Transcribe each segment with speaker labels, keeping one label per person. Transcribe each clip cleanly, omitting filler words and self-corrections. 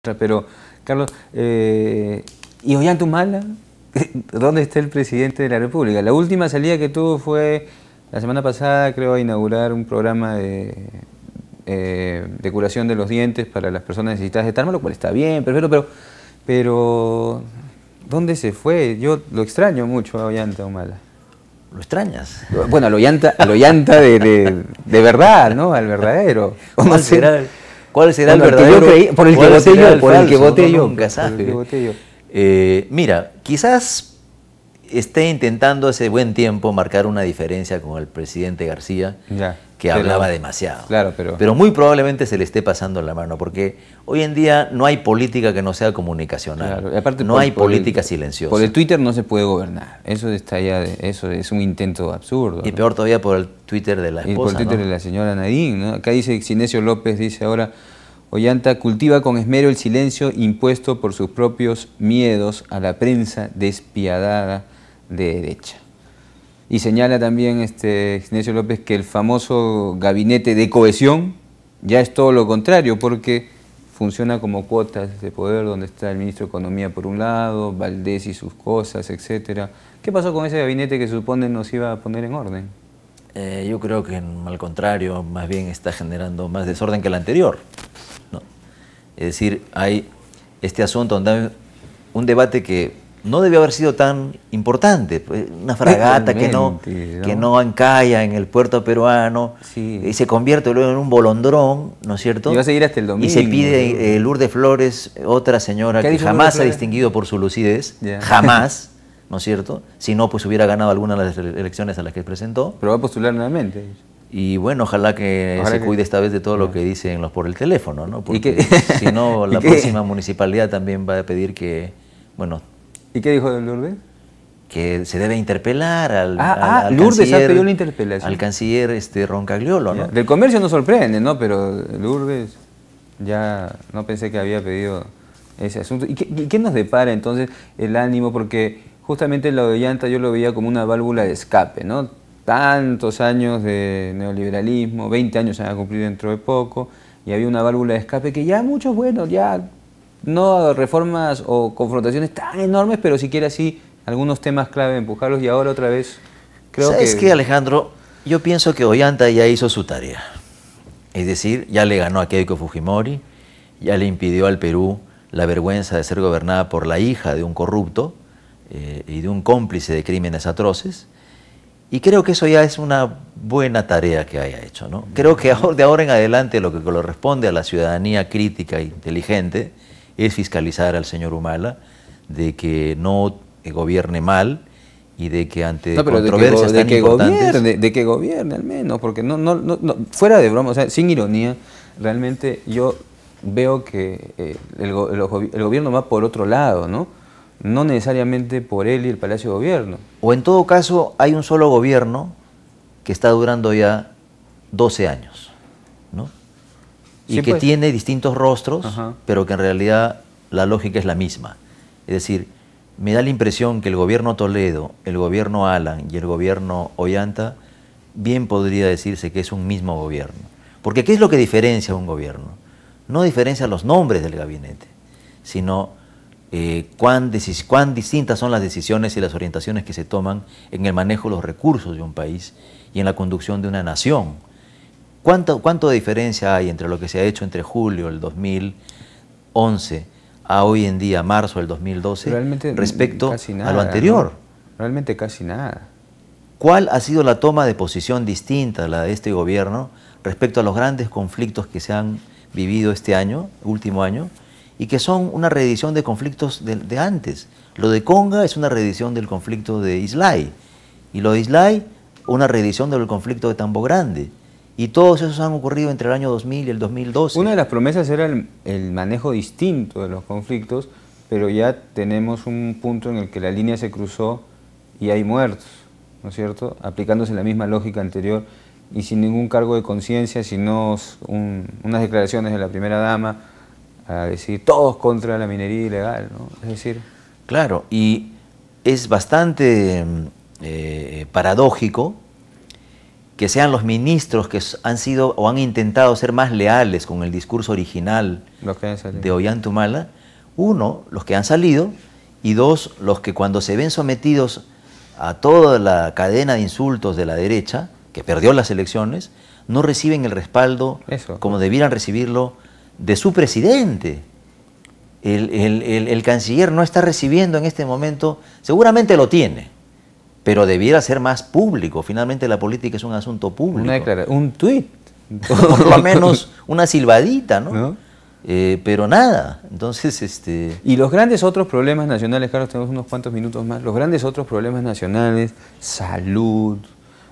Speaker 1: Pero, Carlos, ¿y Ollanta? ¿Dónde está el presidente de la República? La última salida que tuvo fue la semana pasada, creo, a inaugurar un programa de curación de los dientes para las personas necesitadas de tarma, lo cual está bien, perfecto, pero ¿dónde se fue? Yo lo extraño mucho a Ollanta Humala.
Speaker 2: ¿Lo extrañas?
Speaker 1: Bueno, al Ollanta de verdad, ¿no? Al verdadero.
Speaker 2: ¿Cuál será el verdadero?
Speaker 1: Por el que voté yo.
Speaker 2: Nunca sabe. Mira, quizás esté intentando hace buen tiempo marcar una diferencia con el presidente García, que hablaba demasiado.
Speaker 1: Claro,
Speaker 2: pero muy probablemente se le esté pasando la mano, porque hoy en día no hay política que no sea comunicacional.
Speaker 1: Claro, aparte
Speaker 2: no hay política silenciosa.
Speaker 1: Por el Twitter no se puede gobernar. Eso está ya, eso es un intento absurdo.
Speaker 2: Y peor todavía por el Twitter de la esposa.
Speaker 1: Y por el Twitter de la señora Nadine, ¿no? Acá dice Sinesio López, dice ahora: Ollanta cultiva con esmero el silencio impuesto por sus propios miedos a la prensa despiadada de derecha. Y señala también Sinesio López que el famoso gabinete de cohesión ya es todo lo contrario, porque funciona como cuotas de poder, donde está el ministro de Economía por un lado, Valdés y sus cosas, etcétera. ¿Qué pasó con ese gabinete que se supone nos iba a poner en orden?
Speaker 2: Yo creo que al contrario, más bien está generando más desorden que el anterior, ¿no? Es decir, hay este asunto donde hay un debate que no debió haber sido tan importante, una fragata que no encalla en el puerto peruano, sí, y se convierte luego en un bolondrón, ¿no es cierto?
Speaker 1: Y va a seguir hasta el domingo.
Speaker 2: Y se pide Lourdes Flores, otra señora que jamás se ha distinguido por su lucidez, jamás, ¿no es cierto? Si no, pues hubiera ganado alguna de las elecciones a las que presentó.
Speaker 1: Pero va a postular nuevamente.
Speaker 2: Y bueno, ojalá que se cuide esta vez de todo lo que dicen por el teléfono, ¿no? Porque si no, la próxima municipalidad también va a pedir que, bueno...
Speaker 1: ¿Y qué dijo Lourdes?
Speaker 2: Que se debe interpelar al
Speaker 1: Lourdes
Speaker 2: canciller,
Speaker 1: ha pedido la interpelación.
Speaker 2: al canciller Roncagliolo, ¿no?
Speaker 1: Del comercio no sorprende, ¿no? Pero Lourdes ya no pensé que había pedido ese asunto. ¿Y qué nos depara entonces el ánimo? Porque justamente lo de Ollanta yo lo veía como una válvula de escape, ¿no? Tantos años de neoliberalismo, 20 años se van a cumplir dentro de poco, y había una válvula de escape que ya muchos, bueno, ya no reformas o confrontaciones tan enormes, pero siquiera así algunos temas clave empujarlos, y ahora otra vez creo
Speaker 2: ¿Sabes qué, Alejandro? Yo pienso que Ollanta ya hizo su tarea. Es decir, ya le ganó a Keiko Fujimori, ya le impidió al Perú la vergüenza de ser gobernada por la hija de un corrupto y de un cómplice de crímenes atroces. Y creo que eso ya es una buena tarea que haya hecho, ¿no? Creo que de ahora en adelante lo que corresponde a la ciudadanía crítica e inteligente es fiscalizar al señor Humala de que no gobierne mal y de que ante controversias tan importantes...
Speaker 1: De que gobierne al menos, porque no, fuera de broma, o sea, sin ironía, realmente yo veo que el gobierno va por otro lado, ¿no? No necesariamente por él y el Palacio de Gobierno.
Speaker 2: O en todo caso, hay un solo gobierno que está durando ya 12 años, ¿no? Y sí, que tiene distintos rostros, pero que en realidad la lógica es la misma. Es decir, me da la impresión que el gobierno Toledo, el gobierno Alan y el gobierno Ollanta, bien podría decirse que es un mismo gobierno. Porque ¿qué es lo que diferencia a un gobierno? No diferencia los nombres del gabinete, sino cuán distintas son las decisiones y las orientaciones que se toman en el manejo de los recursos de un país y en la conducción de una nación. ¿Cuánto de diferencia hay entre lo que se ha hecho entre julio del 2011 a hoy en día, marzo del 2012, respecto a lo anterior?
Speaker 1: ¿No? Realmente casi nada.
Speaker 2: ¿Cuál ha sido la toma de posición distinta, la de este gobierno, respecto a los grandes conflictos que se han vivido este año, último año, y que son una reedición de conflictos de antes? Lo de Conga es una reedición del conflicto de Islay, y lo de Islay, una reedición del conflicto de Tambo Grande. Y todos esos han ocurrido entre el año 2000 y el 2012.
Speaker 1: Una de las promesas era el manejo distinto de los conflictos, pero ya tenemos un punto en el que la línea se cruzó y hay muertos, ¿no es cierto? Aplicándose la misma lógica anterior y sin ningún cargo de conciencia, sino unas declaraciones de la primera dama a decir todos contra la minería ilegal, ¿no? Es decir...
Speaker 2: Claro, y es bastante paradójico que sean los ministros que han sido o han intentado ser más leales con el discurso original de Ollanta. Uno, los que han salido, y dos, los que cuando se ven sometidos a toda la cadena de insultos de la derecha, que perdió las elecciones, no reciben el respaldo como debieran recibirlo de su presidente. El canciller no está recibiendo en este momento, seguramente lo tiene, pero debiera ser más público. Finalmente la política es un asunto público.
Speaker 1: Un tuit.
Speaker 2: Por lo menos una silbadita, ¿no? Pero nada. Entonces,
Speaker 1: Y los grandes otros problemas nacionales, Carlos, tenemos unos cuantos minutos más. Los grandes otros problemas nacionales, salud,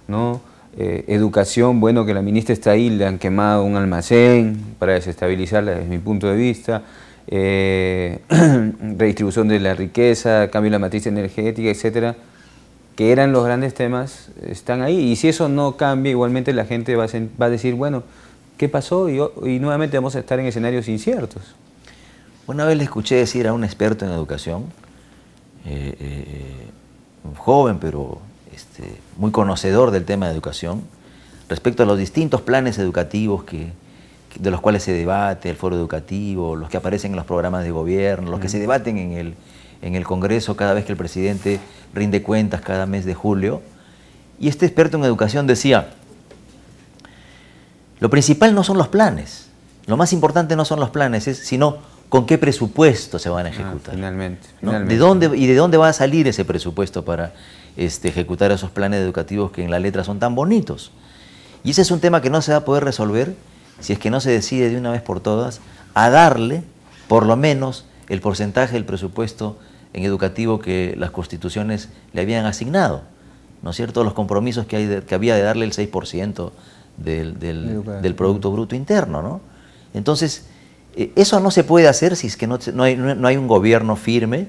Speaker 1: ¿no? Educación, bueno, que la ministra está ahí, le han quemado un almacén para desestabilizarla desde mi punto de vista. Redistribución de la riqueza, cambio de la matriz energética, etcétera, que eran los grandes temas, están ahí. Y si eso no cambia, igualmente la gente va a decir, bueno, ¿qué pasó? Y nuevamente vamos a estar en escenarios inciertos.
Speaker 2: Una vez le escuché decir a un experto en educación, joven pero muy conocedor del tema de educación, respecto a los distintos planes educativos de los cuales se debate, el foro educativo, los que aparecen en los programas de gobierno, los que se debaten en el Congreso cada vez que el presidente rinde cuentas cada mes de julio. Y este experto en educación decía, lo principal no son los planes, lo más importante no son los planes, sino con qué presupuesto se van a ejecutar.
Speaker 1: Finalmente.
Speaker 2: ¿No? ¿De dónde va a salir ese presupuesto para ejecutar esos planes educativos que en la letra son tan bonitos? Y ese es un tema que no se va a poder resolver si es que no se decide de una vez por todas a darle por lo menos el porcentaje del presupuesto en educativo que las constituciones le habían asignado, ¿no es cierto? Los compromisos que había de darle el 6% del Producto Bruto Interno, ¿no? Entonces, eso no se puede hacer si es que no hay un gobierno firme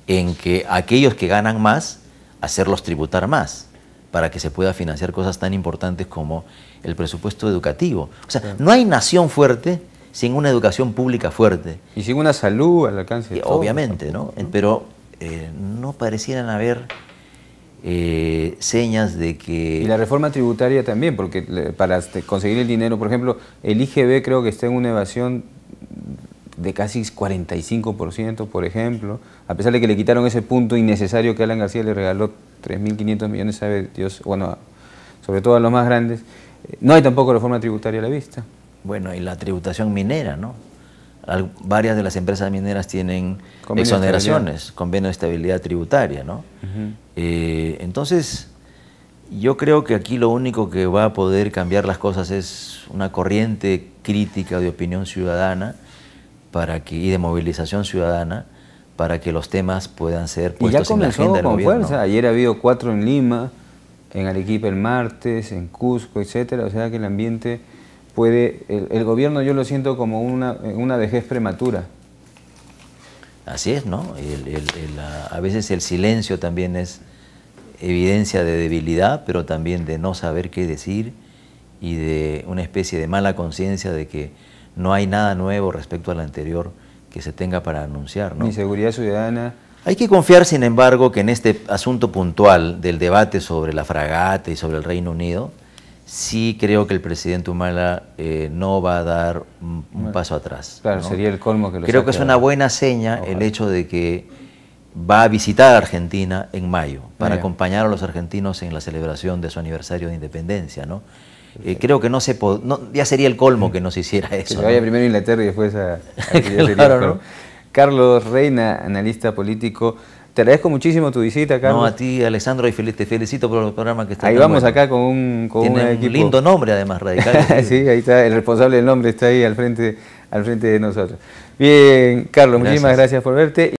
Speaker 2: en que aquellos que ganan más, hacerlos tributar más, para que se pueda financiar cosas tan importantes como el presupuesto educativo. O sea, no hay nación fuerte sin una educación pública fuerte.
Speaker 1: Y sin una salud al alcance de todos.
Speaker 2: Obviamente, ¿no? Pero no parecieran haber señas de que...
Speaker 1: Y la reforma tributaria también, porque para conseguir el dinero, por ejemplo, el IGB creo que está en una evasión de casi 45%, por ejemplo, a pesar de que le quitaron ese punto innecesario que Alan García le regaló 3.500 millones, sabe Dios, bueno, sobre todo a los más grandes. No hay tampoco reforma tributaria a la vista.
Speaker 2: Bueno, y la tributación minera, ¿no? Varias de las empresas mineras tienen exoneraciones, convenio de estabilidad tributaria, ¿no? Entonces, yo creo que aquí lo único que va a poder cambiar las cosas es una corriente crítica de opinión ciudadana y de movilización ciudadana para que los temas puedan ser puestos en la agenda del gobierno.
Speaker 1: Fuerza. Ayer ha habido 4 en Lima, en Arequipa el martes, en Cusco, etcétera. O sea que el ambiente puede... El gobierno yo lo siento como una vejez prematura.
Speaker 2: Así es, ¿no? A veces el silencio también es evidencia de debilidad, pero también de no saber qué decir y de una especie de mala conciencia de que no hay nada nuevo respecto al anterior que se tenga para anunciar, ¿no?
Speaker 1: Ni seguridad ciudadana.
Speaker 2: Hay que confiar, sin embargo, que en este asunto puntual del debate sobre la fragata y sobre el Reino Unido, sí creo que el presidente Humala no va a dar un paso atrás.
Speaker 1: Claro, ¿no? Sería el colmo que lo
Speaker 2: creo que es una buena seña el hecho de que va a visitar a Argentina en mayo para acompañar a los argentinos en la celebración de su aniversario de independencia, ¿no? Creo que ya sería el colmo que no se hiciera eso.
Speaker 1: Que se vaya primero a Inglaterra y después a
Speaker 2: claro, ¿no?
Speaker 1: Carlos Reina, analista político, te agradezco muchísimo tu visita, Carlos.
Speaker 2: No, a ti, Alessandro, y te felicito por el programa que está
Speaker 1: ahí vamos acá con un equipo.
Speaker 2: Un lindo nombre, además, Radical.
Speaker 1: Sí, ahí está, el responsable del nombre está ahí al frente de nosotros. Bien, Carlos, muchísimas gracias por verte.